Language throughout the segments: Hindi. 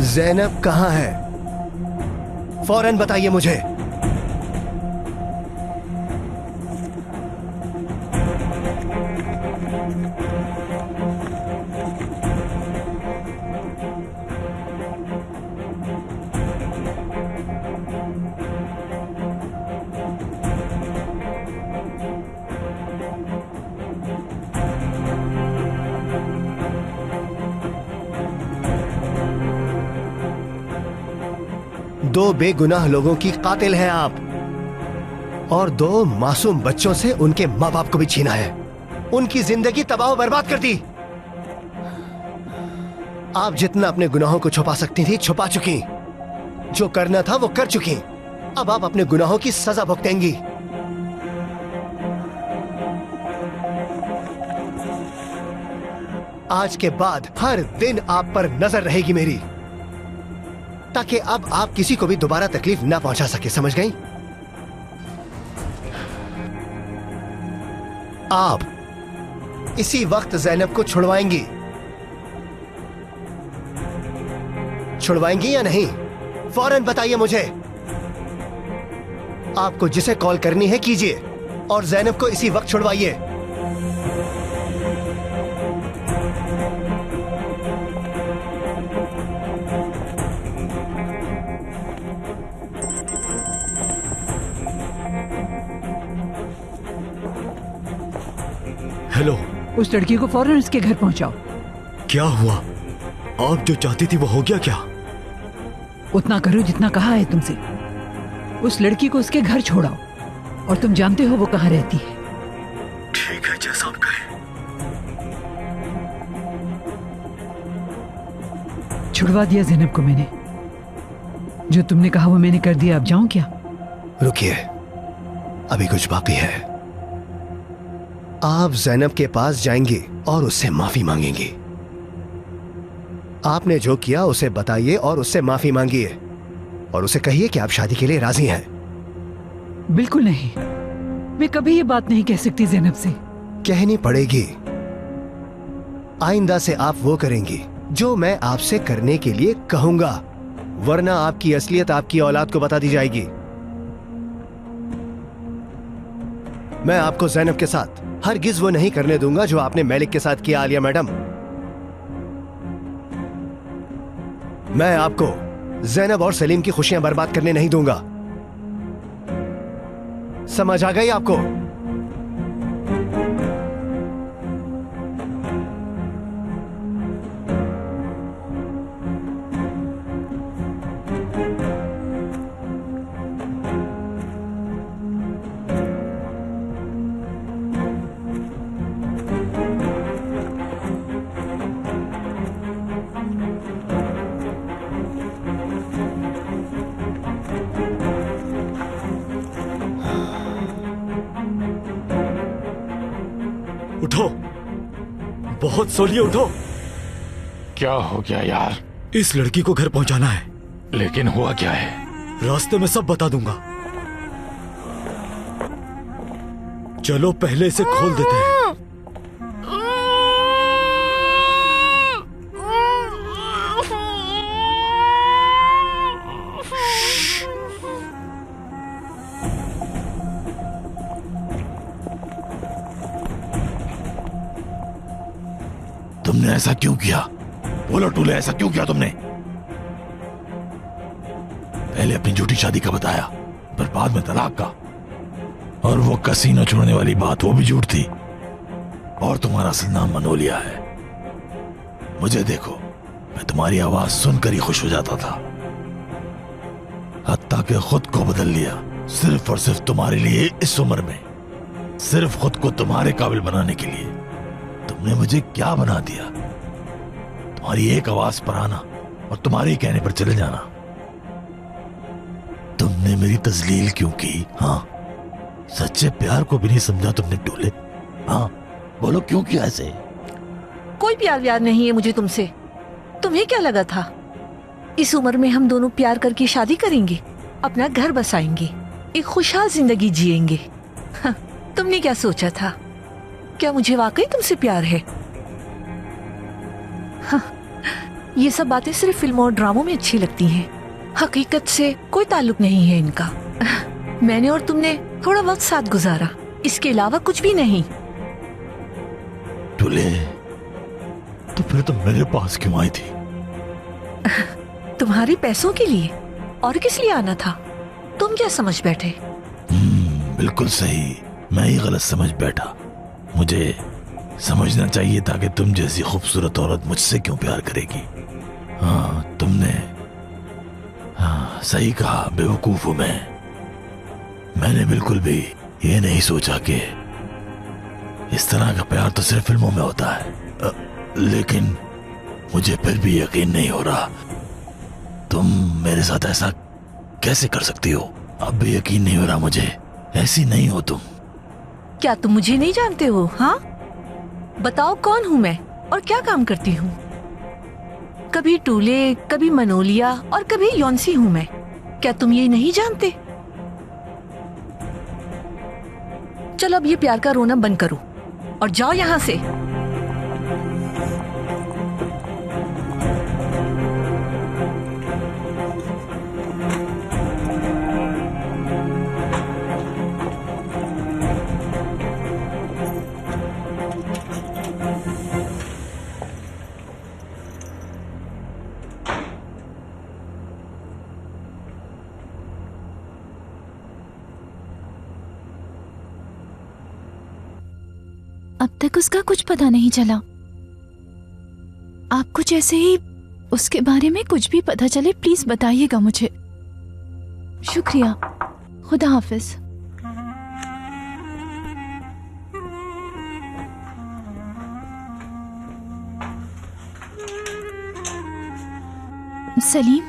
ज़ैनब कहाँ है? फौरन बताइए मुझे। दो बेगुनाह लोगों की कातिल हैं आप, और दो मासूम बच्चों से उनके माँ बाप को भी छीना है, उनकी जिंदगी तबाह बर्बाद कर दी। आप जितना अपने गुनाहों को छुपा सकती थी छुपा चुकी, जो करना था वो कर चुकी। अब आप अपने गुनाहों की सजा भुगतेंगी। आज के बाद हर दिन आप पर नजर रहेगी मेरी, ताकि अब आप किसी को भी दोबारा तकलीफ ना पहुंचा सके, समझ गई? आप इसी वक्त ज़ैनब को छुड़वाएंगी या नहीं? फौरन बताइए मुझे। आपको जिसे कॉल करनी है कीजिए और ज़ैनब को इसी वक्त छुड़वाइए। हेलो, उस लड़की को फौरन उसके घर पहुंचाओ। क्या हुआ? आप जो चाहती थी वो हो गया क्या? उतना करो जितना कहा है तुमसे। उस लड़की को उसके घर छोड़ाओ, और तुम जानते हो वो कहाँ रहती है। ठीक है, जैसा आप कहें। छुड़वा दिया ज़ैनब को मैंने। जो तुमने कहा वो मैंने कर दिया। अब जाऊं क्या? रुकिए, अभी कुछ बाकी है। आप ज़ैनब के पास जाएंगी और उससे माफी मांगेंगी। आपने जो किया उसे बताइए और उससे माफी मांगिए, और उसे कहिए कि आप शादी के लिए राजी हैं। बिल्कुल नहीं, मैं कभी ये बात नहीं कह सकती ज़ैनब से। कहनी पड़ेगी। आइंदा से आप वो करेंगी जो मैं आपसे करने के लिए कहूंगा, वरना आपकी असलियत आपकी औलाद को बता दी जाएगी। मैं आपको ज़ैनब के साथ हरगिज वो नहीं करने दूंगा जो आपने मलिक के साथ किया, आलिया मैडम। मैं आपको ज़ैनब और सलीम की खुशियां बर्बाद करने नहीं दूंगा। समझ आ गई आपको? उठो, बहुत सोलिए, उठो। क्या हो गया यार? इस लड़की को घर पहुंचाना है। लेकिन हुआ क्या है? रास्ते में सब बता दूंगा। चलो पहले इसे खोल देते हैं। तुमने ऐसा क्यों किया? बोलो टूले, ऐसा क्यों किया तुमने? पहले अपनी झूठी शादी का बताया, पर बाद में तलाक का। और वो कसीनो छोड़ने वाली बात, वो भी झूठ थी। और तुम्हारा असल नाम मनोलिया है। मुझे देखो, मैं तुम्हारी आवाज सुनकर ही खुश हो जाता था। हत्ता के खुद को बदल लिया, सिर्फ और सिर्फ तुम्हारे लिए। इस उम्र में सिर्फ खुद को तुम्हारे काबिल बनाने के लिए। तुमने मुझे क्या बना दिया? तुम्हारी एक आवाज पर आना और तुम्हारे कहने पर चले जाना। तुमने मेरी तजलील क्यों की? हाँ, सच्चे प्यार को भी नहीं समझा तुमने टूले। हाँ, बोलो क्यों किया ऐसे? कोई प्यार व्यार नहीं है मुझे तुमसे। तुम्हें क्या लगा था इस उम्र में हम दोनों प्यार करके शादी करेंगे, अपना घर बसाएंगे, एक खुशहाल जिंदगी जिएंगे? हाँ, तुमने क्या सोचा था? क्या मुझे वाकई तुमसे प्यार है? हाँ, ये सब बातें सिर्फ फिल्मों और ड्रामों में अच्छी लगती हैं। हकीकत से कोई ताल्लुक नहीं है इनका। मैंने और तुमने थोड़ा वक्त साथ गुजारा, इसके अलावा कुछ भी नहीं। टुले, तो फिर तुम मेरे पास क्यों आई थी? तुम्हारे पैसों के लिए, और किस लिए आना था? तुम क्या समझ बैठे? बिल्कुल सही, मैं ही गलत समझ बैठा। मुझे समझना चाहिए था कि तुम जैसी खूबसूरत औरत मुझसे क्यों प्यार करेगी। हाँ, तुमने सही कहा, बेवकूफ हूं मैं। मैंने बिल्कुल भी ये नहीं सोचा कि इस तरह का प्यार तो सिर्फ फिल्मों में होता है। लेकिन मुझे फिर भी यकीन नहीं हो रहा, तुम मेरे साथ ऐसा कैसे कर सकती हो? अब भी यकीन नहीं हो रहा मुझे, ऐसी नहीं हो तुम। क्या तुम मुझे नहीं जानते हो? हाँ, बताओ कौन हूँ मैं और क्या काम करती हूँ। कभी टूले, कभी मनोलिया और कभी योंसी हूँ मैं। क्या तुम ये नहीं जानते? चलो अब ये प्यार का रोना बंद करो और जाओ यहाँ से। अब तक उसका कुछ पता नहीं चला। आपको जैसे ही उसके बारे में कुछ भी पता चले प्लीज बताइएगा मुझे। शुक्रिया, खुदा हाफिज। सलीम,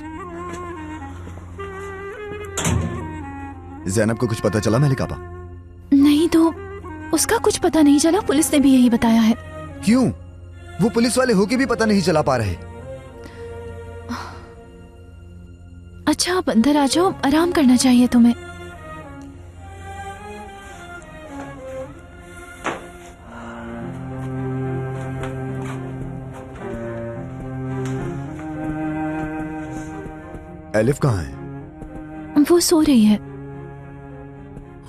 ज़ैनब को कुछ पता चला मलिक आपा? नहीं तो उसका कुछ पता नहीं चला, पुलिस ने भी यही बताया है। क्यों? वो पुलिस वाले होके भी पता नहीं चला पा रहे। अच्छा, आप अंदर आ जाओ, आराम करना चाहिए तुम्हें। एलिफ कहाँ है? वो सो रही है।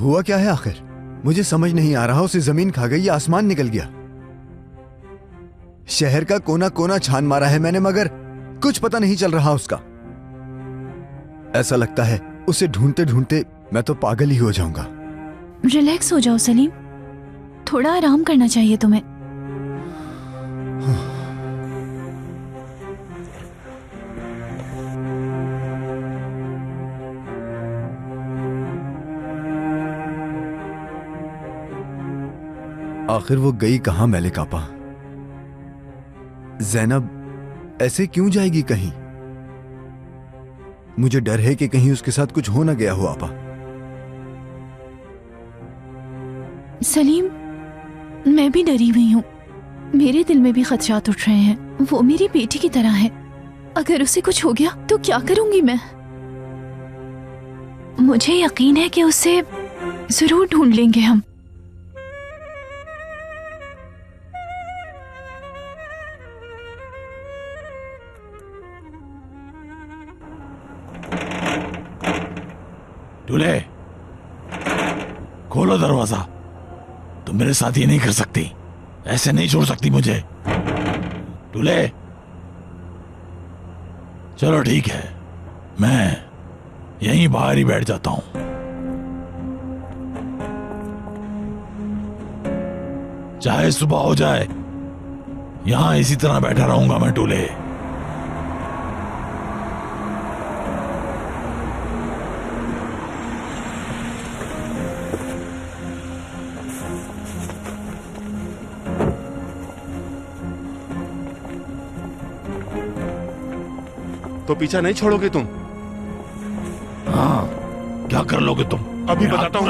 हुआ क्या है आखिर? मुझे समझ नहीं आ रहा, उसे जमीन खा गई या आसमान निकल गया। शहर का कोना कोना छान मारा है मैंने, मगर कुछ पता नहीं चल रहा उसका। ऐसा लगता है उसे ढूंढते ढूंढते मैं तो पागल ही हो जाऊंगा। रिलैक्स हो जाओ सलीम, थोड़ा आराम करना चाहिए तुम्हें। आखिर वो गई कहां मलिक आपा? ज़ैनब ऐसे क्यों जाएगी कहीं? मुझे डर है कि कहीं उसके साथ कुछ हो ना गया हो आपा। सलीम, मैं भी डरी हुई हूँ। मेरे दिल में भी खदशात उठ रहे हैं। वो मेरी बेटी की तरह है, अगर उसे कुछ हो गया तो क्या करूंगी मैं? मुझे यकीन है कि उसे जरूर ढूंढ लेंगे हम। टुले, खोलो दरवाजा। तुम मेरे साथ ये नहीं कर सकती, ऐसे नहीं छोड़ सकती मुझे। टुले, चलो ठीक है, मैं यहीं बाहर ही बैठ जाता हूं। चाहे सुबह हो जाए, यहां इसी तरह बैठा रहूंगा मैं। टुले, तो पीछा नहीं छोड़ोगे तुम? हाँ, क्या कर लोगे तुम? अभी बताता हूँ।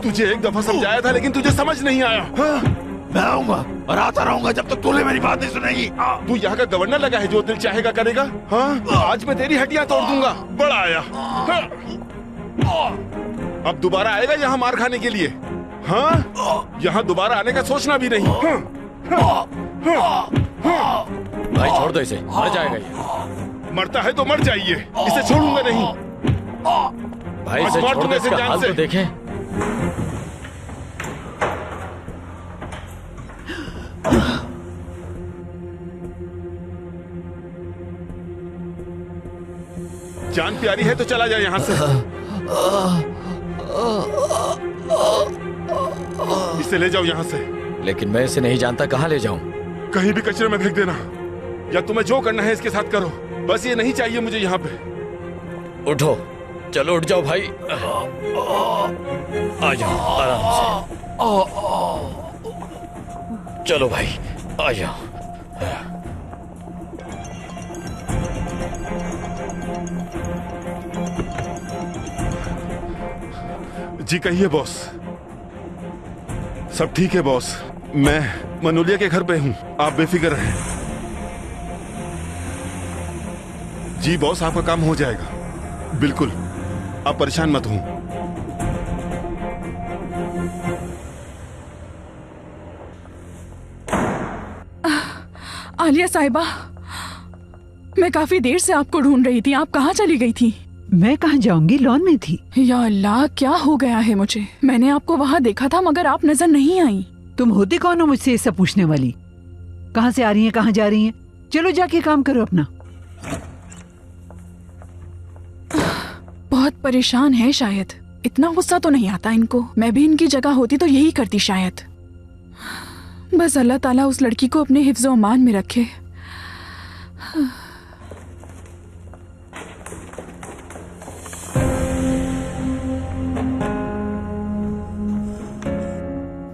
तुझे एक दफा समझाया था लेकिन तुझे समझ नहीं आया। मैं आऊंगा और आता रहूंगा जब तक तूने मेरी बात नहीं सुनेगी। तू यहाँ का गवर्नर लगा है, जो दिल चाहेगा करेगा। हाँ, आज मैं तेरी हड्डियां तोड़ दूंगा। बड़ा आया। अब दोबारा आएगा यहाँ मार खाने के लिए? हाँ, यहाँ दोबारा आने का सोचना भी नहीं। भाई छोड़ दो इसे, मर जाएगा ये। मरता है तो मर जाइए, इसे छोड़ूंगा नहीं। भाई आज इसे मार छोड़ दो, दूंगा इसे इसका जान हाल से। तो देखें। जान प्यारी है तो चला जाए यहाँ से। इसे ले जाओ यहाँ से। लेकिन मैं इसे नहीं जानता, कहाँ ले जाऊं? कहीं भी कचरे में फेंक देना, या तुम्हें जो करना है इसके साथ करो, बस ये नहीं चाहिए मुझे यहाँ पे। उठो, चलो उठ जाओ भाई। आ जाओ आराम से। चलो भाई आ जाओ। जी कहिए बॉस। सब ठीक है बॉस, मैं मनोलिया के घर पे हूँ, आप बेफिक्र रहें। जी बॉस, आपका काम हो जाएगा, बिल्कुल, आप परेशान मत हो। आलिया साहिबा, मैं काफी देर से आपको ढूंढ रही थी, आप कहाँ चली गई थी? मैं कहाँ जाऊंगी, लॉन में थी। या अल्लाह, क्या हो गया है मुझे? मैंने आपको वहाँ देखा था मगर आप नजर नहीं आई। तुम होते कौन हो मुझसे ये सब पूछने वाली? कहाँ से आ रही हैं, कहाँ जा रही हैं? चलो जाके काम करो अपना। बहुत परेशान है शायद, इतना गुस्सा तो नहीं आता इनको। मैं भी इनकी जगह होती तो यही करती शायद। बस अल्लाह ताला उस लड़की को अपने हिफ्ज़-ओ अमान में रखे।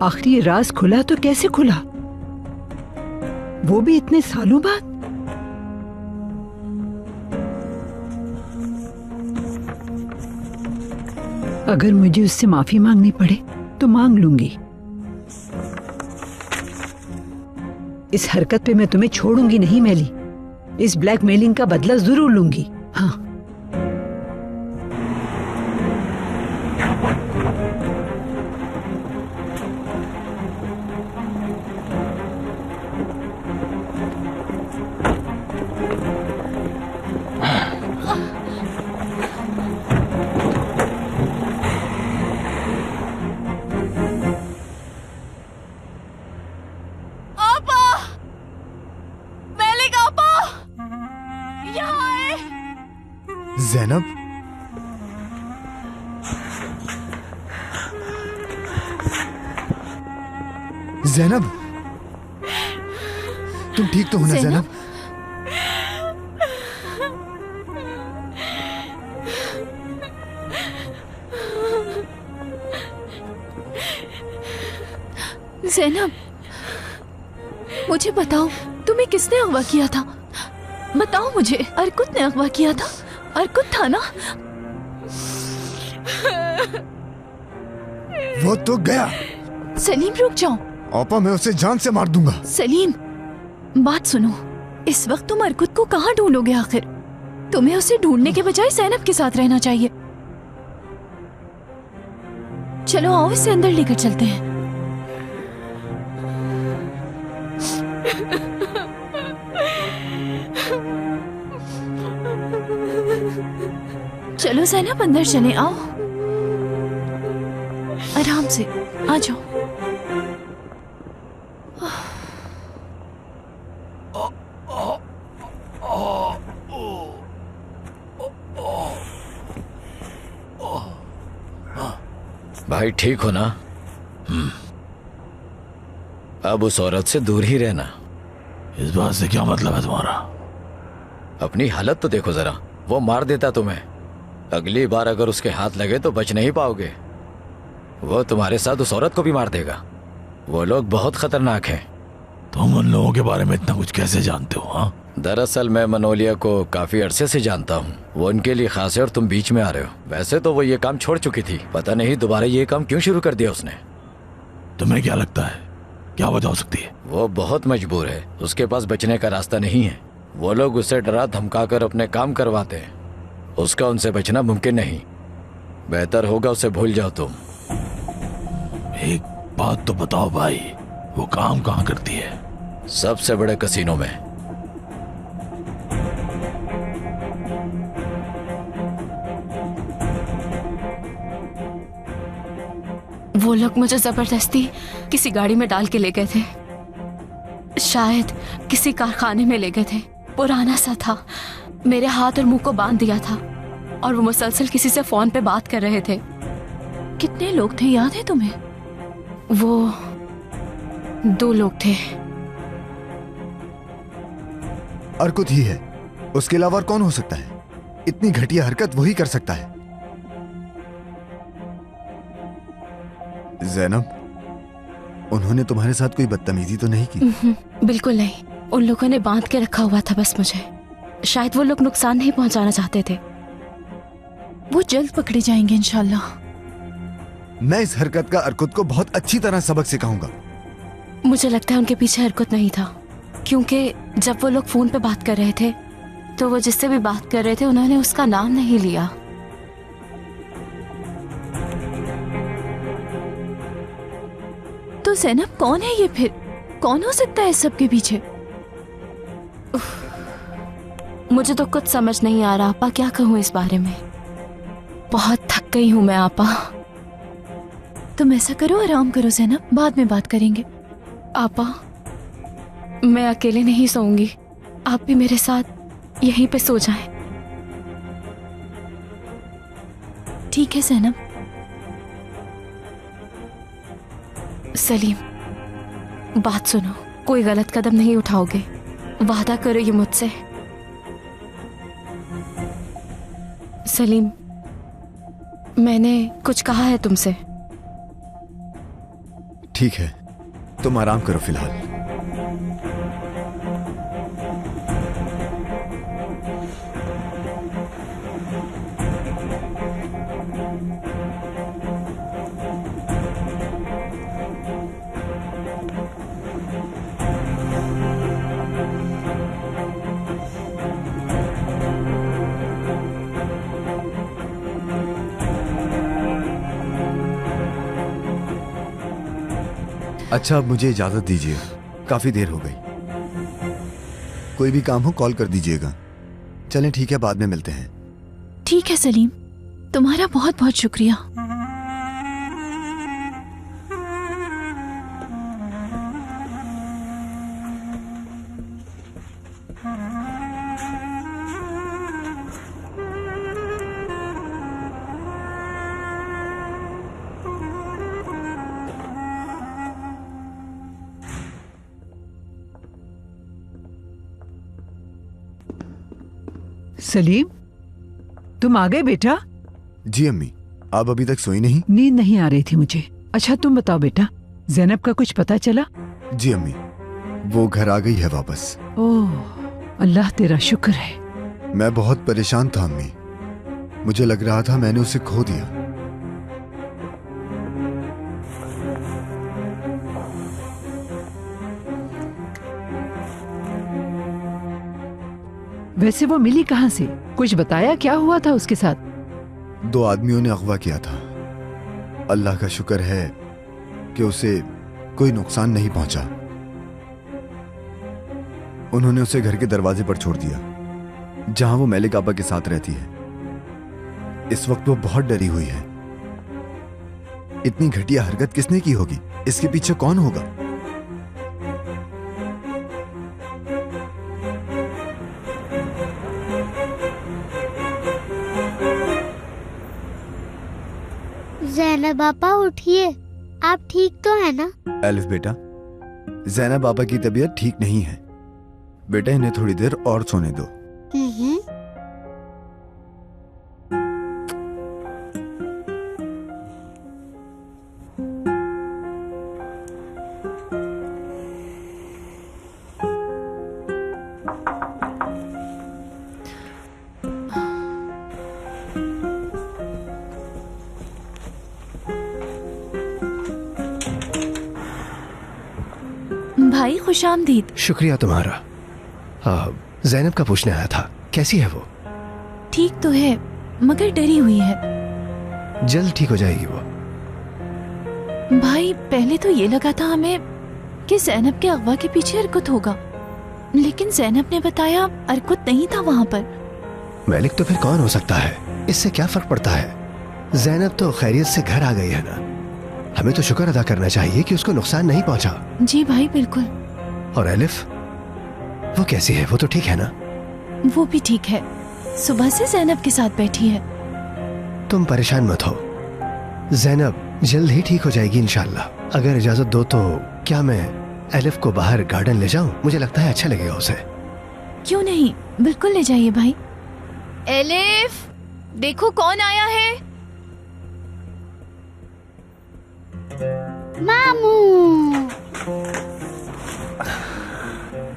आखिर ये राज खुला तो कैसे खुला, वो भी इतने सालों बाद? अगर मुझे उससे माफी मांगनी पड़े तो मांग लूंगी। इस हरकत पे मैं तुम्हें छोड़ूंगी नहीं मैली। इस ब्लैकमेलिंग का बदला जरूर लूंगी। हाँ, ज़ैनब, ज़ैनब, तुम ठीक तो हो ना ज़ैनब? ज़ैनब, मुझे बताओ, तुम्हें किसने अगवा किया था? बताओ मुझे। अरकुत ने अगवा किया था? अरकुत था ना? वो तो गया। सलीम रुक जाओ। आपा, मैं उसे जान से मार दूंगा। सलीम, बात सुनो। इस वक्त तुम अरकुत को कहाँ ढूंढोगे आखिर? तुम्हें उसे ढूंढने के बजाय ज़ैनब के साथ रहना चाहिए। चलो आओ, इसे अंदर लेकर चलते हैं। चलो ज़ैनब, अंदर चले, आओ आराम से, आ जाओ। भाई ठीक हो ना? अब उस औरत से दूर ही रहना। इस बात से क्या मतलब है तुम्हारा? अपनी हालत तो देखो जरा, वो मार देता तुम्हें। अगली बार अगर उसके हाथ लगे तो बच नहीं पाओगे। वो तुम्हारे साथ उस औरत को भी मार देगा। वो लोग बहुत खतरनाक हैं। तुम उन लोगों के बारे में इतना कुछ कैसे जानते हो? हाँ, दरअसल मैं मनोलिया को काफी अरसे से जानता हूँ। वो उनके लिए खास है और तुम बीच में आ रहे हो। वैसे तो वो ये काम छोड़ चुकी थी, पता नहीं दोबारा ये काम क्यों शुरू कर दिया उसने। तुम्हें क्या लगता है क्या वजह हो सकती है? वो बहुत मजबूर है, उसके पास बचने का रास्ता नहीं है। वो लोग उसे डरा धमकाकर अपने काम करवाते हैं। उसका उनसे बचना मुमकिन नहीं। बेहतर होगा उसे भूल जाओ तुम। एक बात तो बताओ भाई, वो काम कहाँ करती है? सबसे बड़े कसीनो में। वो लोग मुझे जबरदस्ती किसी गाड़ी में डाल के ले गए थे, शायद किसी कारखाने में ले गए थे। पुराना सा था, मेरे हाथ और मुंह को बांध दिया था और वो मुसलसल किसी से फोन पे बात कर रहे थे। कितने लोग थे याद है तुम्हें? वो 2 लोग थे। अर्कुत ही है, उसके अलावा और कौन हो सकता है? इतनी घटिया हरकत वही कर सकता है। जैनब, उन्होंने तुम्हारे साथ कोई बदतमीजी तो नहीं की? बिल्कुल नहीं, उन लोगों ने बांध के रखा हुआ था बस मुझे। शायद वो लोग नुकसान नहीं पहुंचाना चाहते थे। वो जल्द पकड़े जाएंगे इंशाल्लाह। मैं इस हरकत का अर्कुत को बहुत अच्छी तरह सबक सिखाऊंगा। मुझे लगता है उनके पीछे हरकत नहीं था, क्योंकि जब वो लोग फोन पे बात कर रहे थे तो वो जिससे भी बात कर रहे थे उन्होंने उसका नाम नहीं लिया। तो ज़ैनब कौन है ये फिर? कौन हो सकता है इस सब के पीछे? मुझे तो कुछ समझ नहीं आ रहा आपा, क्या कहूँ इस बारे में। बहुत थक गई हूँ मैं आपा। तुम ऐसा करो, आराम करो ज़ैनब, बाद में बात करेंगे। आपा, मैं अकेले नहीं सोऊंगी, आप भी मेरे साथ यहीं पे सो जाएं। ठीक है ज़ैनब। सलीम, बात सुनो, कोई गलत कदम नहीं उठाओगे, वादा करो ये मुझसे। सलीम, मैंने कुछ कहा है तुमसे? ठीक है, तुम आराम करो फिलहाल। अच्छा, अब मुझे इजाजत दीजिए, काफी देर हो गई। कोई भी काम हो कॉल कर दीजिएगा। चलें, ठीक है, बाद में मिलते हैं। ठीक है सलीम, तुम्हारा बहुत बहुत शुक्रिया। सलीम, तुम आ गए बेटा? जी अम्मी, आप अभी तक सोई नहीं? नींद नहीं आ रही थी मुझे। अच्छा तुम बताओ बेटा, ज़ैनब का कुछ पता चला? जी अम्मी, वो घर आ गई है वापस। ओह, अल्लाह तेरा शुक्र है। मैं बहुत परेशान था अम्मी, मुझे लग रहा था मैंने उसे खो दिया। वैसे वो मिली कहाँ से? कुछ बताया क्या हुआ था उसके साथ? 2 आदमियों ने अगवा किया था। अल्लाह का शुक्र है कि उसे कोई नुकसान नहीं पहुंचा। उन्होंने उसे घर के दरवाजे पर छोड़ दिया, जहां वो मेलिक आपा के साथ रहती है। इस वक्त वो बहुत डरी हुई है। इतनी घटिया हरकत किसने की होगी? इसके पीछे कौन होगा? ज़ैनब आपा उठिए, आप ठीक तो है ना? एलिफ बेटा, ज़ैनब आपा की तबीयत ठीक नहीं है। बेटा इन्हें थोड़ी देर और सोने दो। भाई खुशामदीद। शुक्रिया तुम्हारा। ज़ैनब का पूछने आया था, कैसी है वो? ठीक तो है, मगर डरी हुई जल्द ठीक हो जाएगी वो। भाई पहले तो ये लगा था हमें कि जैनब के अगवा के पीछे अरकुत होगा, लेकिन जैनब ने बताया अरकुत नहीं था वहाँ पर। मैलिक तो फिर कौन हो सकता है? इससे क्या फर्क पड़ता है? जैनब तो खैरियत से घर आ गई है ना। हमें तो शुक्र अदा करना चाहिए कि उसको नुकसान नहीं पहुंचा। जी भाई बिल्कुल। और एलिफ, वो कैसी है? वो तो ठीक है ना? वो भी ठीक है, सुबह से जैनब के साथ बैठी है। तुम परेशान मत हो, जैनब जल्द ही ठीक हो जाएगी इंशाल्लाह। अगर इजाजत दो तो क्या मैं एलिफ को बाहर गार्डन ले जाऊं? मुझे लगता है अच्छा लगेगा उसे। क्यों नहीं, बिल्कुल ले जाइए भाई। एलिफ, देखो कौन आया है। मामू।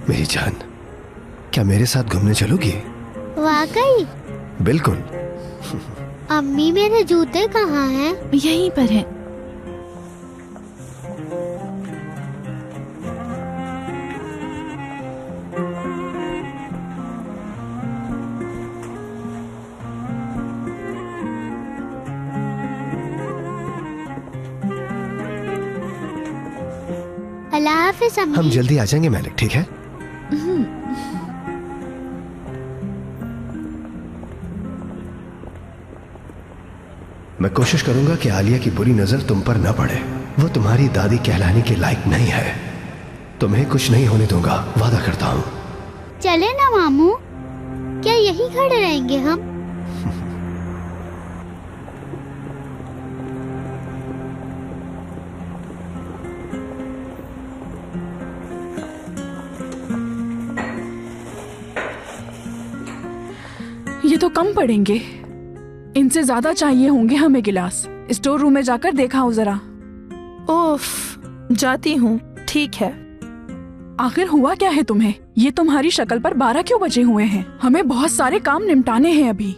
मेरी जान, क्या मेरे साथ घूमने चलोगी? वाकई? बिल्कुल। अम्मी, मेरे जूते कहाँ हैं? यहीं पर है। अल्लाह हाफिज अम्मी। हम जल्दी आ जाएंगे मैलिक, ठीक है? मैं कोशिश करूंगा कि आलिया की बुरी नजर तुम पर न पड़े। वो तुम्हारी दादी कहलाने के लायक नहीं है। तुम्हें कुछ नहीं होने दूंगा, वादा करता हूँ। चले ना मामू, क्या यही खड़े रहेंगे हम? ये तो कम पड़ेंगे, इनसे ज्यादा चाहिए होंगे हमें गिलास। स्टोर रूम में जाकर देखा हो जरा। ओफ, जाती हूँ, ठीक है। आखिर हुआ क्या है तुम्हें? ये तुम्हारी शक्ल पर 12 क्यों बजे हुए हैं? हमें बहुत सारे काम निपटाने हैं अभी।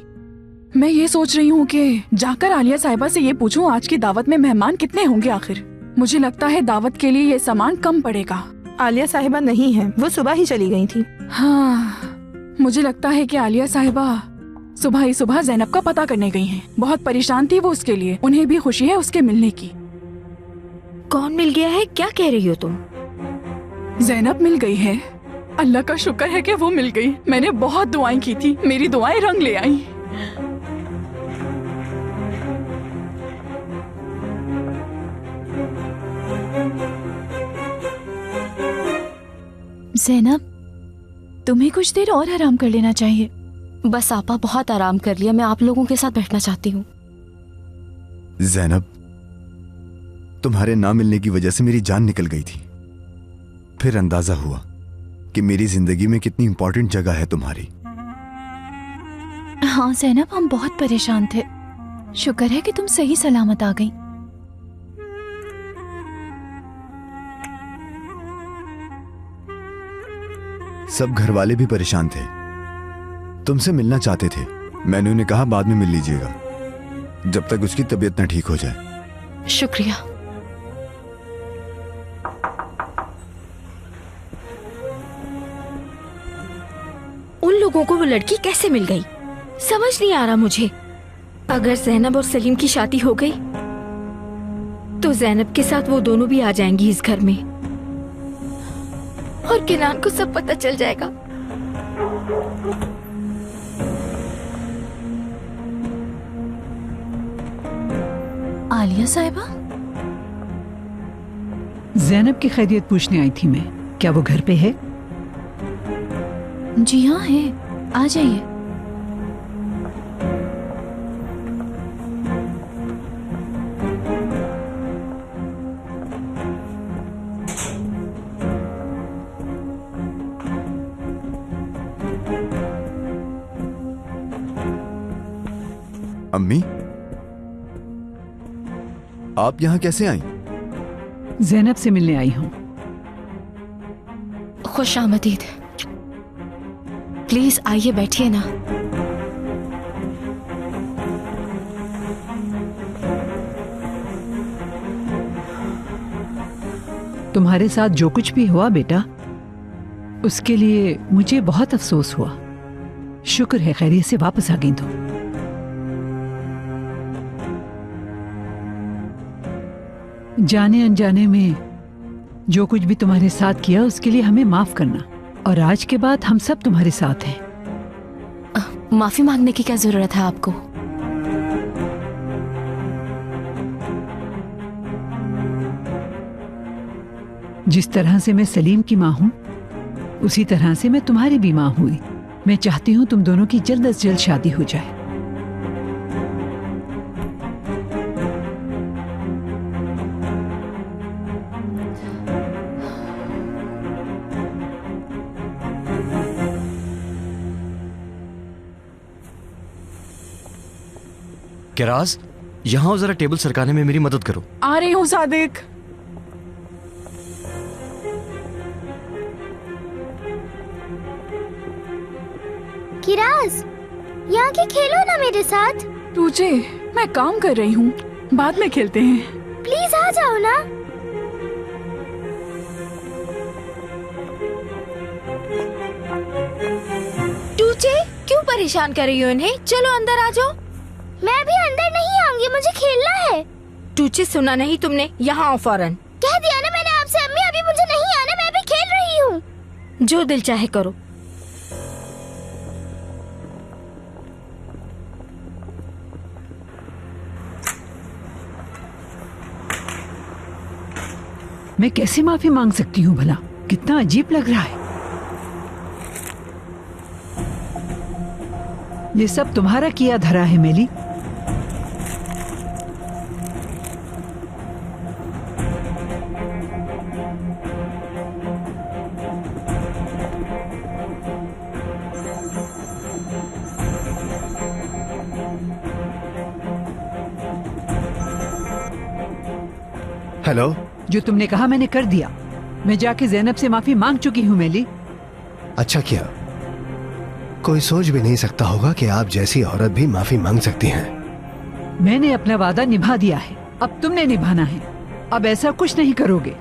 मैं ये सोच रही हूँ कि जाकर आलिया साहिबा से ये पूछूं आज की दावत में मेहमान कितने होंगे आखिर। मुझे लगता है दावत के लिए ये सामान कम पड़ेगा। आलिया साहिबा नहीं है, वो सुबह ही चली गई थी। हाँ, मुझे लगता है कि आलिया साहिबा सुबह ही सुबह जैनब का पता करने गई हैं। बहुत परेशान थी वो उसके लिए। उन्हें भी खुशी है उसके मिलने की। कौन मिल गया है? क्या कह रही हो तुम? जैनब मिल गई है। अल्लाह का शुक्र है कि वो मिल गई। मैंने बहुत दुआएं की थी, मेरी दुआएं रंग ले आई। जैनब, तुम्हें कुछ देर और आराम कर लेना चाहिए। बस आपा, बहुत आराम कर लिया। मैं आप लोगों के साथ बैठना चाहती हूँ। जैनब, तुम्हारे ना मिलने की वजह से मेरी जान निकल गई थी। फिर अंदाजा हुआ कि मेरी जिंदगी में कितनी इंपॉर्टेंट जगह है तुम्हारी। हाँ जैनब, हम बहुत परेशान थे। शुक्र है कि तुम सही सलामत आ गई। सब घर वाले भी परेशान थे, तुमसे मिलना चाहते थे। मैंने उन्हें कहा बाद में मिल लीजिएगा, जब तक उसकी तबीयत ना ठीक हो जाए। शुक्रिया। उन लोगों को वो लड़की कैसे मिल गई, समझ नहीं आ रहा मुझे। अगर जैनब और सलीम की शादी हो गई तो जैनब के साथ वो दोनों भी आ जाएंगी इस घर में, और किनान को सब पता चल जाएगा। आलिया साहिबा? जैनब की खैरियत पूछने आई थी मैं। क्या वो घर पे है? जी हाँ है, आ जाइए। अम्मी, आप यहाँ कैसे आई? जैनब से मिलने आई हूँ। खुश आमदीद। प्लीज आइए, बैठिए ना। तुम्हारे साथ जो कुछ भी हुआ बेटा, उसके लिए मुझे बहुत अफसोस हुआ। शुक्र है खैरियत से वापस आ गई तो। जाने अनजाने में जो कुछ भी तुम्हारे साथ किया उसके लिए हमें माफ करना, और आज के बाद हम सब तुम्हारे साथ हैं। माफी मांगने की क्या जरूरत है आपको? जिस तरह से मैं सलीम की माँ हूँ उसी तरह से मैं तुम्हारी भी माँ हुई। मैं चाहती हूँ तुम दोनों की जल्द से जल्द शादी हो जाए। किराज, यहाँ आओ, जरा टेबल सरकाने में मेरी मदद करो। आ रही हूँ सादिक। किराज, यहाँ के खेलो ना मेरे साथ। तुझे, मैं काम कर रही हूँ, बाद में खेलते हैं। प्लीज आ जाओ ना। टूचे, क्यों परेशान कर रही हो इन्हें? चलो अंदर आ जाओ। मैं भी अंदर नहीं आऊंगी, मुझे खेलना है। टूचे, सुना नहीं तुमने? यहाँ आओ फौरन। कह दिया ना मैंने आपसे अम्मी, अभी मुझे नहीं आना, मैं भी खेल रही हूँ। जो दिल चाहे करो। मैं कैसे माफी मांग सकती हूँ भला? कितना अजीब लग रहा है। ये सब तुम्हारा किया धरा है मेली। हेलो। जो तुमने कहा मैंने कर दिया। मैं जाके ज़ैनब से माफी मांग चुकी हूँ मेली। अच्छा किया। कोई सोच भी नहीं सकता होगा कि आप जैसी औरत भी माफी मांग सकती हैं। मैंने अपना वादा निभा दिया है, अब तुमने निभाना है। अब ऐसा कुछ नहीं करोगे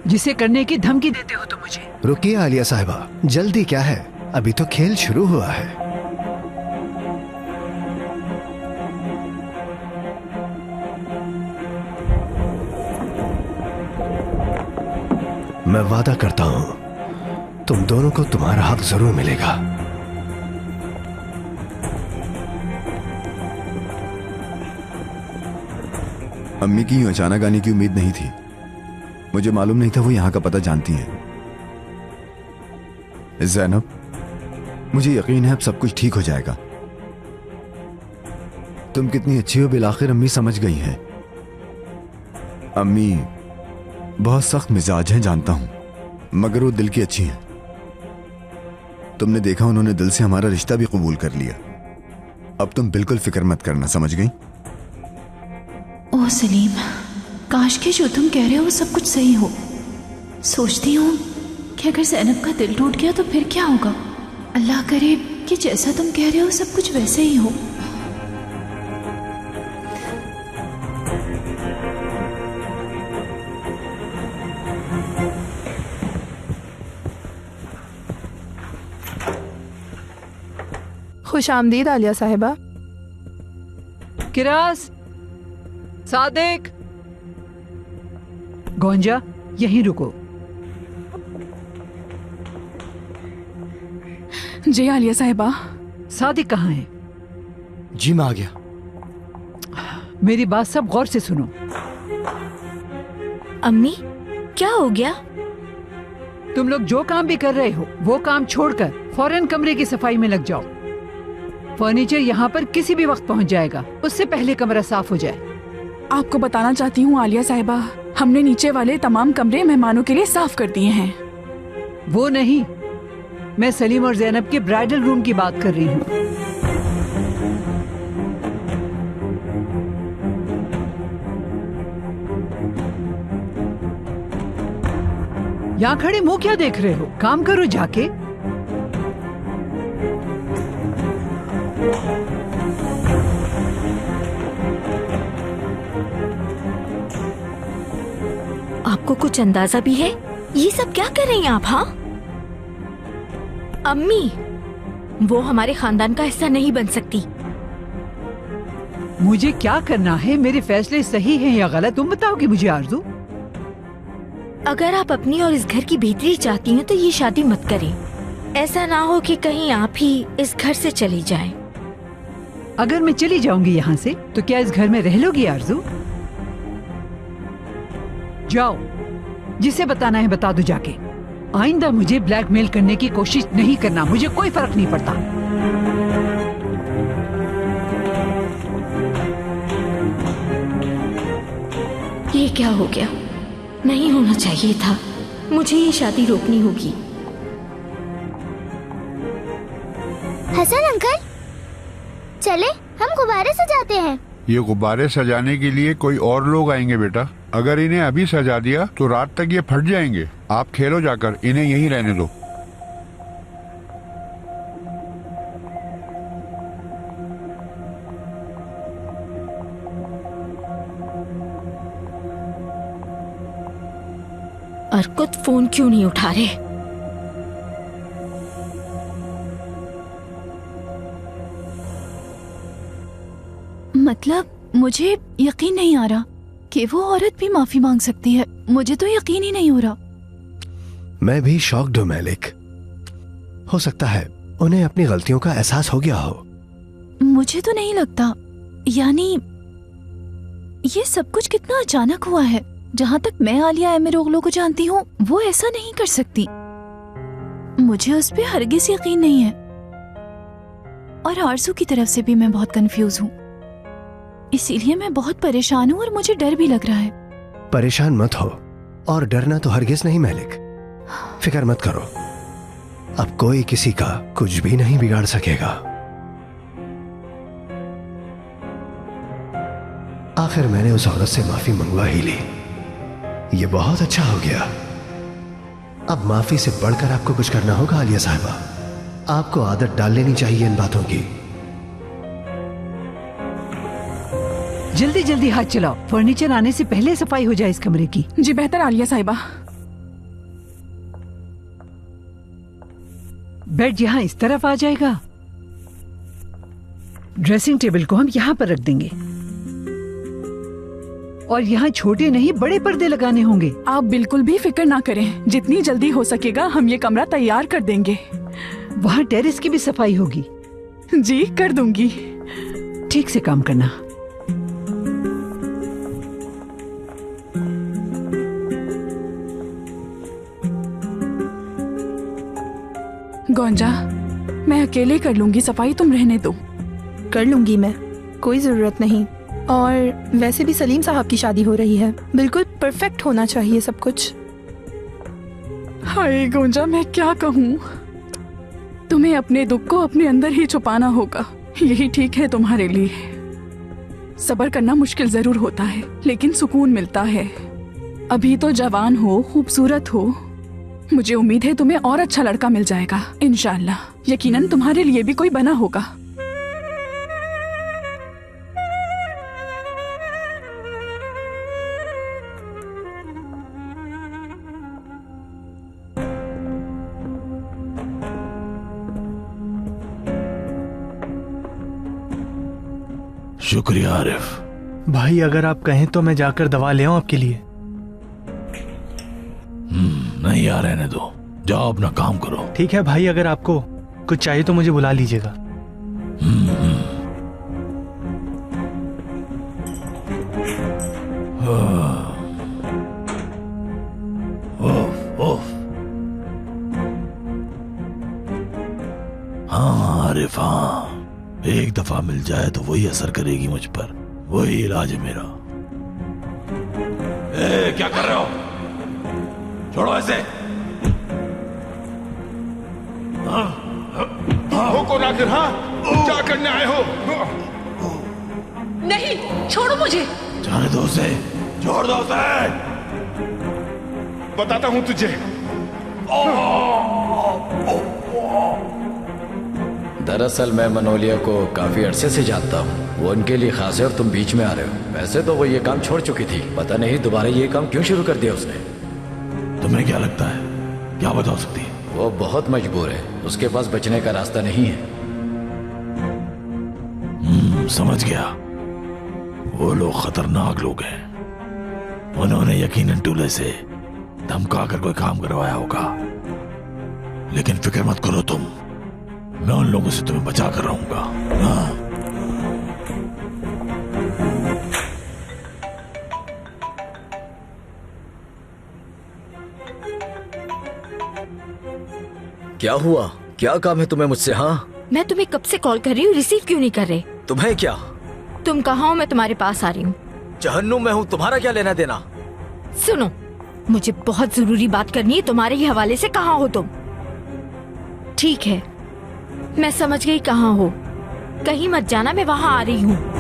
जिसे करने की धमकी देते हो तुम मुझे। रुकिए आलिया साहिबा, जल्दी क्या है? अभी तो खेल शुरू हुआ है। मैं वादा करता हूं तुम दोनों को तुम्हारा हक जरूर मिलेगा। अम्मी की यूं अचानक आने की उम्मीद नहीं थी। मुझे मालूम नहीं था वो यहां का पता जानती हैं। ज़ैनब, मुझे यकीन है अब सब कुछ ठीक हो जाएगा। तुम कितनी अच्छी हो, बिलाखिर अम्मी समझ गई हैं। अम्मी बहुत सख्त मिजाज हैं जानता हूं, मगर वो दिल की अच्छी हैं। तुमने देखा, उन्होंने दिल से हमारा रिश्ता भी कबूल कर लिया। अब तुम बिल्कुल फिक्र मत करना, समझ गई? ओह सलीम, काश कि जो तुम कह रहे हो वो सब कुछ सही हो। सोचती हूँ कि अगर ज़ैनब का दिल टूट गया तो फिर क्या होगा। अल्लाह करे कि जैसा तुम कह रहे हो सब कुछ वैसे ही हो। खुश आमदीद आलिया साहिबा। किरास, सादिक, गोंजा, यहीं रुको। जी आलिया साहिबा। सादिक कहाँ है? जी मैं आ गया। मेरी बात सब गौर से सुनो। अम्मी, क्या हो गया? तुम लोग जो काम भी कर रहे हो वो काम छोड़कर फौरन कमरे की सफाई में लग जाओ। फर्नीचर यहाँ पर किसी भी वक्त पहुँच जाएगा, उससे पहले कमरा साफ हो जाए। आपको बताना चाहती हूँ आलिया साहिबा, हमने नीचे वाले तमाम कमरे मेहमानों के लिए साफ कर दिए हैं। वो नहीं, मैं सलीम और ज़ैनब के ब्राइडल रूम की बात कर रही हूँ। यहाँ खड़े मुंह क्या देख रहे हो? काम करो जाके। आपको कुछ अंदाजा भी है ये सब क्या कर रही हैं आप? हाँ अम्मी, वो हमारे खानदान का हिस्सा नहीं बन सकती। मुझे क्या करना है? मेरे फैसले सही हैं या गलत तुम बताओगी मुझे आरज़ू। अगर आप अपनी और इस घर की बेहतरी चाहती हैं तो ये शादी मत करें। ऐसा ना हो कि कहीं आप ही इस घर से चली जाएं। अगर मैं चली जाऊंगी यहाँ से तो क्या इस घर में रह लोगी आरजू? जाओ, जिसे बताना है बता दो जाके। आइंदा मुझे ब्लैकमेल करने की कोशिश नहीं करना, मुझे कोई फर्क नहीं पड़ता। ये क्या हो गया? नहीं होना चाहिए था। मुझे ये शादी रोकनी होगी। हसन अंकल, चले हम गुब्बारे सजाते हैं। ये गुब्बारे सजाने के लिए कोई और लोग आएंगे बेटा। अगर इन्हें अभी सजा दिया तो रात तक ये फट जाएंगे। आप खेलो जाकर, इन्हें यहीं रहने दो। अर्कुत फोन क्यों नहीं उठा रहे? मतलब मुझे यकीन नहीं आ रहा कि वो औरत भी माफी मांग सकती है। मुझे तो यकीन ही नहीं हो रहा। मैं भी शॉक्ड हूं मैलिक। हो सकता है उन्हें अपनी गलतियों का एहसास हो गया हो। मुझे तो नहीं लगता। यानी ये सब कुछ कितना अचानक हुआ है। जहाँ तक मैं आलिया एमिरोग्लो को जानती हूँ वो ऐसा नहीं कर सकती। मुझे उस पर हरगिज यकीन नहीं है। और आरजू की तरफ से भी मैं बहुत कंफ्यूज हूँ। इसीलिए मैं बहुत परेशान हूँ और मुझे डर भी लग रहा है। परेशान मत हो, और डरना तो हरगिज नहीं मैलिक। फिक्र मत करो, अब कोई किसी का कुछ भी नहीं बिगाड़ सकेगा। आखिर मैंने उस औरत से माफी मंगवा ही ली। ये बहुत अच्छा हो गया। अब माफी से बढ़कर आपको कुछ करना होगा आलिया साहिबा। आपको आदत डाल लेनी चाहिए इन बातों की। जल्दी जल्दी हाथ चलाओ, फर्नीचर आने से पहले सफाई हो जाए इस कमरे की। जी बेहतर आलिया साहिबा। बेड यहाँ इस तरफ आ जाएगा। ड्रेसिंग टेबल को हम यहाँ पर रख देंगे। और यहाँ छोटे नहीं बड़े पर्दे लगाने होंगे। आप बिल्कुल भी फिक्र ना करें, जितनी जल्दी हो सकेगा हम ये कमरा तैयार कर देंगे। वहाँ टेरेस की भी सफाई होगी। जी कर दूंगी। ठीक से काम करना। गोंजा, मैं अकेले कर लूंगी सफाई, तुम रहने दो। कर लूंगी मैं, कोई जरूरत नहीं। और वैसे भी सलीम साहब की शादी हो रही है, बिल्कुल परफेक्ट होना चाहिए सब कुछ। हाय गोंजा, मैं क्या कहूँ। तुम्हें अपने दुख को अपने अंदर ही छुपाना होगा। यही ठीक है तुम्हारे लिए। सब्र करना मुश्किल जरूर होता है, लेकिन सुकून मिलता है। अभी तो जवान हो, खूबसूरत हो। मुझे उम्मीद है तुम्हें और अच्छा लड़का मिल जाएगा इंशाअल्लाह। यकीनन तुम्हारे लिए भी कोई बना होगा। शुक्रिया आरिफ। भाई अगर आप कहें तो मैं जाकर दवा ले आऊं आपके लिए। नहीं यार, रहने दो, जाओ अपना काम करो। ठीक है भाई, अगर आपको कुछ चाहिए तो मुझे बुला लीजिएगा। हाँ आरिफ, हाँ, एक दफा मिल जाए तो वही असर करेगी मुझ पर। वही इलाज है मेरा। क्या कर रहे हो? छोड़ो ऐसे। हो को नाकिर, हाँ क्या करने आए हो? नहीं, छोड़ो मुझे। जाने दो उसे, छोड़ दो उसे। बताता हूँ तुझे। दरअसल मैं मनोलिया को काफी अरसे से जानता हूँ। वो उनके लिए खास है और तुम बीच में आ रहे हो। वैसे तो वो ये काम छोड़ चुकी थी, पता नहीं दोबारा ये काम क्यों शुरू कर दिया उसने। तुम्हें क्या लगता है, क्या बता सकती है? वो बहुत मजबूर है, उसके पास बचने का रास्ता नहीं है। समझ गया। वो लोग खतरनाक लोग हैं। उन्होंने यकीनन टूले से धमका कर कोई काम करवाया होगा, लेकिन फिक्र मत करो तुम, मैं उन लोगों से तुम्हें बचा कर रहूंगा। हाँ। क्या हुआ? क्या काम है तुम्हें मुझसे? हाँ, मैं तुम्हें कब से कॉल कर रही हूँ, रिसीव क्यों नहीं कर रहे? तुम्हें क्या? तुम कहाँ हो? मैं तुम्हारे पास आ रही हूँ। जहन्नुम में हूँ, तुम्हारा क्या लेना देना? सुनो, मुझे बहुत जरूरी बात करनी है तुम्हारे ही हवाले से। कहाँ हो तुम? ठीक है, मैं समझ गई कहाँ हो। कहीं मत जाना, मैं वहाँ आ रही हूँ।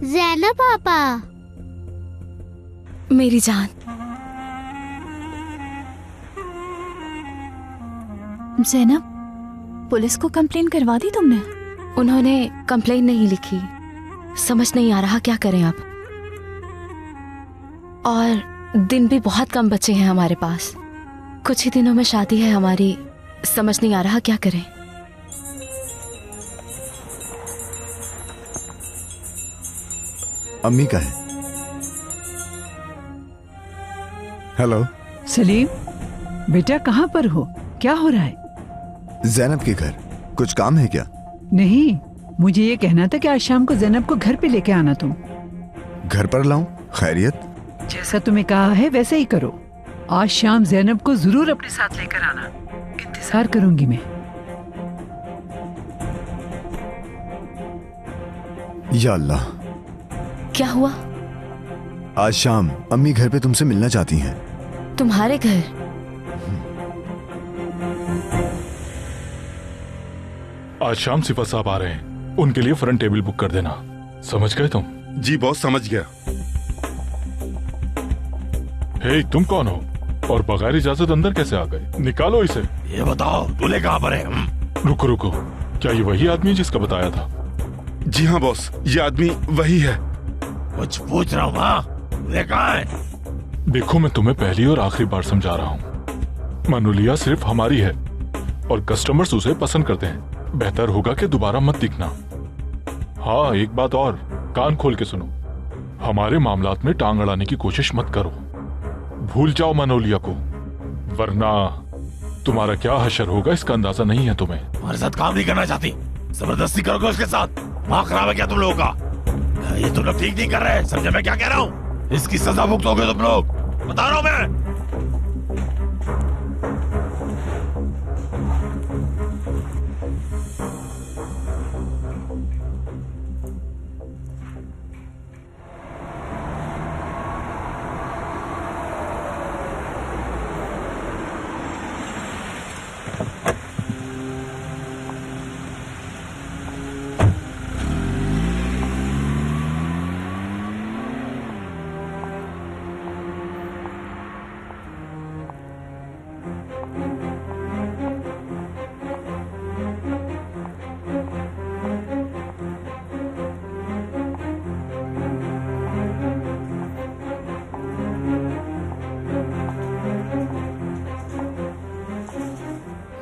ज़ैनब पापा। मेरी जान। ज़ैनब, पुलिस को कंप्लेन करवा दी तुमने? उन्होंने कंप्लेन नहीं लिखी। समझ नहीं आ रहा क्या करें अब। और दिन भी बहुत कम बचे हैं हमारे पास। कुछ ही दिनों में शादी है हमारी। समझ नहीं आ रहा क्या करें। अम्मी का है। हेलो सलीम, बेटा कहाँ पर हो? क्या हो रहा है? ज़ैनब के घर। कुछ काम है क्या? नहीं, मुझे ये कहना था कि आज शाम को ज़ैनब को घर पे लेके आना तुम। घर पर लाऊं? खैरियत? जैसा तुम्हें कहा है वैसे ही करो। आज शाम ज़ैनब को जरूर अपने साथ लेकर आना। इंतजार करूंगी मैं। या अल्लाह। क्या हुआ? आज शाम अम्मी घर पे तुमसे मिलना चाहती हैं। तुम्हारे घर? आज शाम सिफत साहब आ रहे हैं, उनके लिए फ्रंट टेबल बुक कर देना। समझ गए तुम? जी बॉस, समझ गया। हे, तुम कौन हो और बगैर इजाजत अंदर कैसे आ गए? निकालो इसे। ये बताओ दूल्हे कहाँ पर है? रुको रुको, क्या ये वही आदमी जिसका बताया था? जी हाँ बॉस, ये आदमी वही है। कुछ पूछ रहा हूँ। हाँ, दूल्हे कहाँ है? देखो, मैं तुम्हें पहली और आखिरी बार समझा रहा हूँ, मनोलिया सिर्फ हमारी है और कस्टमर्स उसे पसंद करते हैं। बेहतर होगा कि दोबारा मत दिखना। हाँ, एक बात और, कान खोल के सुनो, हमारे मामलात में टांग अड़ाने की कोशिश मत करो। भूल जाओ मनोलिया को, वरना तुम्हारा क्या हशर होगा इसका अंदाजा नहीं है तुम्हें। हमारे साथ काम नहीं करना चाहती, जबरदस्ती करोगे उसके साथ? माँ खराब है क्या तुम लोगों का? ये तुम लोग ठीक नहीं कर रहे। समझे मैं क्या कह रहा हूँ? इसकी सजा भुगतोगे तुम लोग, बता रहा हूँ मैं।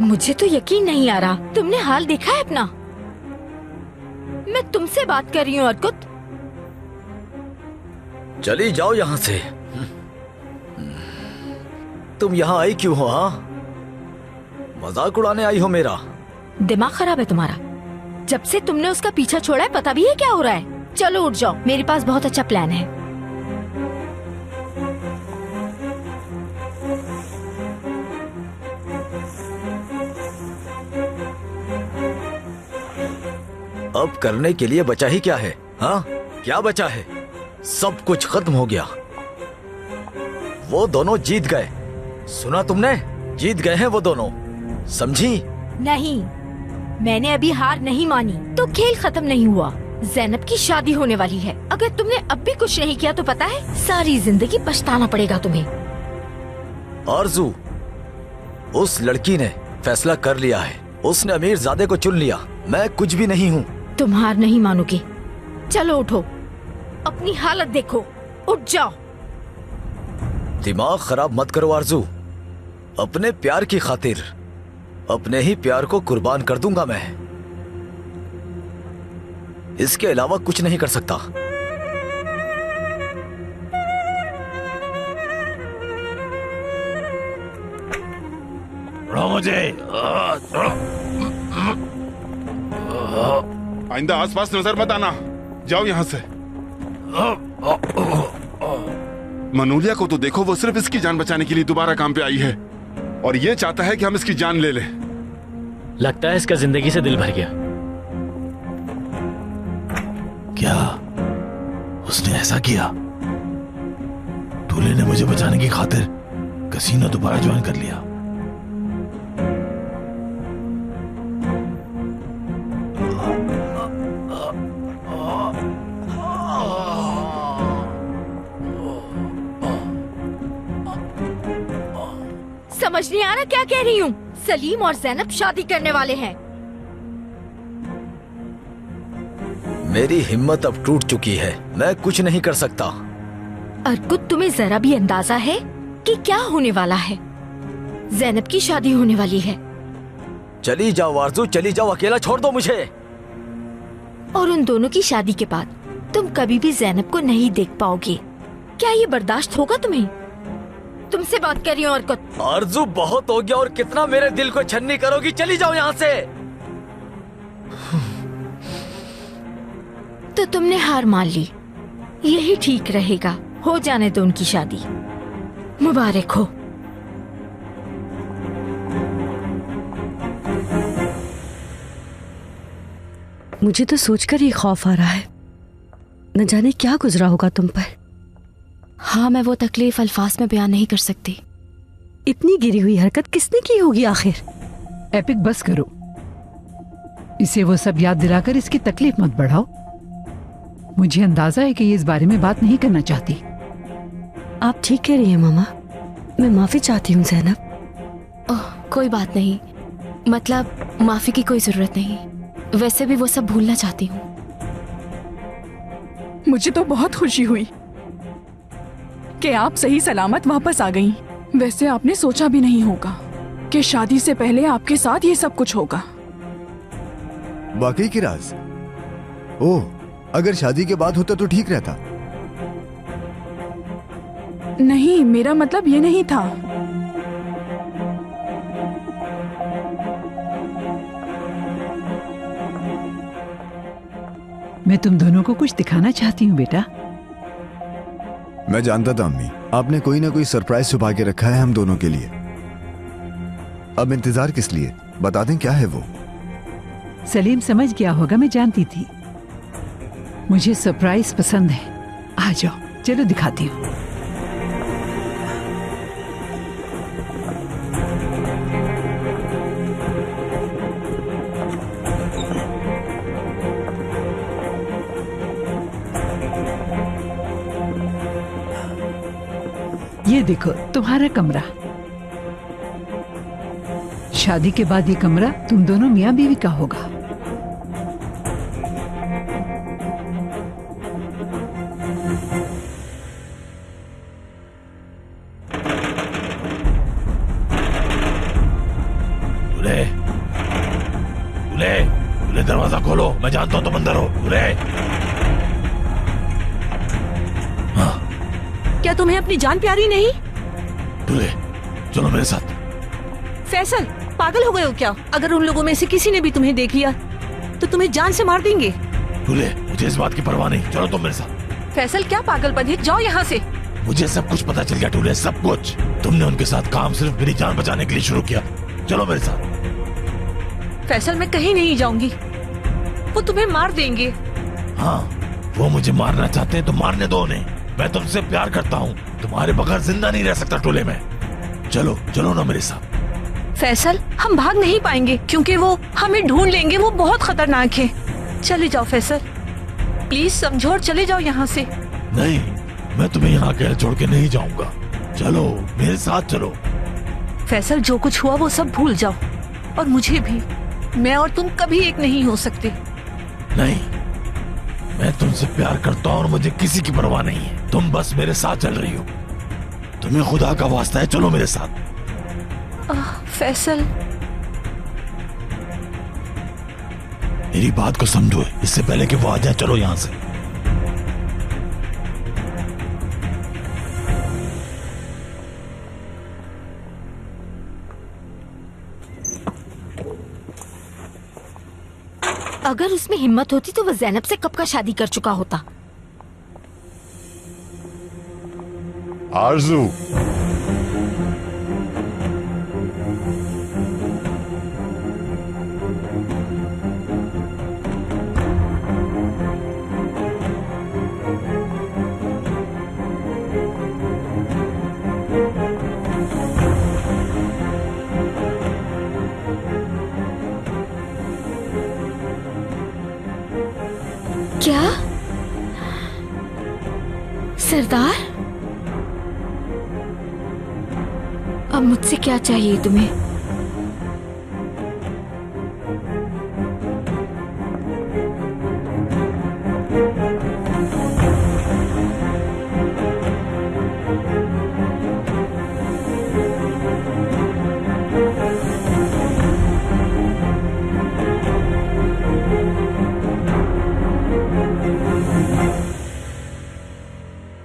मुझे तो यकीन नहीं आ रहा। तुमने हाल देखा है अपना? मैं तुमसे बात कर रही हूँ अर्कुत। चली जाओ यहाँ से। तुम यहाँ आई क्यों हो? हाँ, मजाक उड़ाने आई हो मेरा? दिमाग खराब है तुम्हारा? जब से तुमने उसका पीछा छोड़ा है पता भी है क्या हो रहा है? चलो उठ जाओ, मेरे पास बहुत अच्छा प्लान है। अब करने के लिए बचा ही क्या है? हाँ, क्या बचा है? सब कुछ खत्म हो गया। वो दोनों जीत गए सुना तुमने? जीत गए हैं वो दोनों, समझी? नहीं, मैंने अभी हार नहीं मानी तो खेल खत्म नहीं हुआ। ज़ैनब की शादी होने वाली है। अगर तुमने अब भी कुछ नहीं किया तो पता है सारी जिंदगी पछताना पड़ेगा तुम्हें। आरजू, उस लड़की ने फैसला कर लिया है। उसने अमीरजादे को चुन लिया। मैं कुछ भी नहीं हूँ। तुम हार नहीं मानोगे। चलो उठो, अपनी हालत देखो, उठ जाओ। दिमाग खराब मत करो आरजू। अपने प्यार की खातिर अपने ही प्यार को कुर्बान कर दूंगा मैं। इसके अलावा कुछ नहीं कर सकता। मुझे आइंदा आसपास नजर मत आना। जाओ यहाँ से। मनोलिया को तो देखो, वो सिर्फ इसकी जान बचाने के लिए दोबारा काम पे आई है और ये चाहता है कि हम इसकी जान ले लें। लगता है इसका जिंदगी से दिल भर गया। क्या उसने ऐसा किया? दूल्हे ने मुझे बचाने की खातिर कसीनो दोबारा ज्वाइन कर लिया। समझ नहीं आ रहा क्या कह रही हूँ। सलीम और ज़ैनब शादी करने वाले हैं। मेरी हिम्मत अब टूट चुकी है। मैं कुछ नहीं कर सकता। अर्कुत, तुम्हें जरा भी अंदाजा है कि क्या होने वाला है? ज़ैनब की शादी होने वाली है। चली जाओ आरजू, चली जाओ। अकेला छोड़ दो मुझे। और उन दोनों की शादी के बाद तुम कभी भी ज़ैनब को नहीं देख पाओगे। क्या ये बर्दाश्त होगा तुम्हें? तुमसे बात कर रही हूँ अर्कुत। आरजू, बहुत हो गया। और कितना मेरे दिल को छन्नी करोगी? चली जाओ यहाँ से। तो तुमने हार मान ली। यही ठीक रहेगा। हो जाने दो उनकी शादी। मुबारक हो। मुझे तो सोचकर ही खौफ आ रहा है। न जाने क्या गुजरा होगा तुम पर। हाँ, मैं वो तकलीफ अल्फाज में बयान नहीं कर सकती। इतनी गिरी हुई हरकत किसने की होगी आखिर? एपिक, बस करो। इसे वो सब याद दिलाकर इसकी तकलीफ मत बढ़ाओ। मुझे अंदाजा है कि ये इस बारे में बात नहीं करना चाहती। आप ठीक कह रही हैं मामा। मैं माफी चाहती हूँ ज़ैनब। ओह, कोई बात नहीं। मतलब माफी की कोई जरूरत नहीं। वैसे भी वो सब भूलना चाहती हूँ। मुझे तो बहुत खुशी हुई कि आप सही सलामत वापस आ गईं। वैसे आपने सोचा भी नहीं होगा कि शादी से पहले आपके साथ ये सब कुछ होगा। वाकई की राज? ओह, अगर शादी के बाद होता तो ठीक रहता। नहीं, मेरा मतलब ये नहीं था। मैं तुम दोनों को कुछ दिखाना चाहती हूँ बेटा। मैं जानता था अम्मी, आपने कोई ना कोई सरप्राइज छुपा के रखा है हम दोनों के लिए। अब इंतजार किस लिए? बता दें क्या है वो। सलीम समझ गया होगा, मैं जानती थी। मुझे सरप्राइज पसंद है। आ जाओ, चलो दिखाती हूँ। ये देखो तुम्हारा कमरा। शादी के बाद ये कमरा तुम दोनों मियाँ बीवी का होगा। दूल्हे, दरवाजा खोलो। मैं जानता हूँ तुम अंदर हो। क्या तुम्हें अपनी जान प्यारी नहीं? दूल्हे, चलो मेरे साथ। फैसल, पागल हो गए हो क्या? अगर उन लोगों में से किसी ने भी तुम्हें देख लिया तो तुम्हें जान से मार देंगे। दूल्हे, मुझे इस बात की परवाह नहीं। चलो तुम मेरे साथ। फैसल, क्या पागलपन है? जाओ यहाँ से। मुझे सब कुछ पता चल गया दूल्हे, सब कुछ। तुमने उनके साथ काम सिर्फ मेरी जान बचाने के लिए शुरू किया। चलो मेरे साथ। फैसल, मैं कहीं नहीं जाऊंगी। वो तुम्हें मार देंगे। हाँ, वो मुझे मारना चाहते हैं तो मारने दो उन्हें। मैं तुमसे प्यार करता हूँ। तुम्हारे बगैर जिंदा नहीं रह सकता टोले में। चलो चलो ना मेरे साथ। फैसल, हम भाग नहीं पाएंगे क्योंकि वो हमें ढूंढ लेंगे। वो बहुत खतरनाक है। चले जाओ फैसल, प्लीज समझो और चले जाओ यहाँ से। नहीं, मैं तुम्हें यहाँ अकेले छोड़ के नहीं जाऊंगा। चलो मेरे साथ चलो। फैसल, जो कुछ हुआ वो सब भूल जाओ, और मुझे भी। मैं और तुम कभी एक नहीं हो सकते। नहीं, मैं तुमसे प्यार करता हूँ और मुझे किसी की परवाह नहीं है। तुम बस मेरे साथ चल रही हो। तुम्हें खुदा का वास्ता है, चलो मेरे साथ। फैसल, मेरी बात को समझो, इससे पहले कि वो आ जाए। चलो यहाँ से। अगर उसमें हिम्मत होती तो वो ज़ैनब से कब का शादी कर चुका होता। आरजू, क्या सरदार, अब मुझसे क्या चाहिए तुम्हें?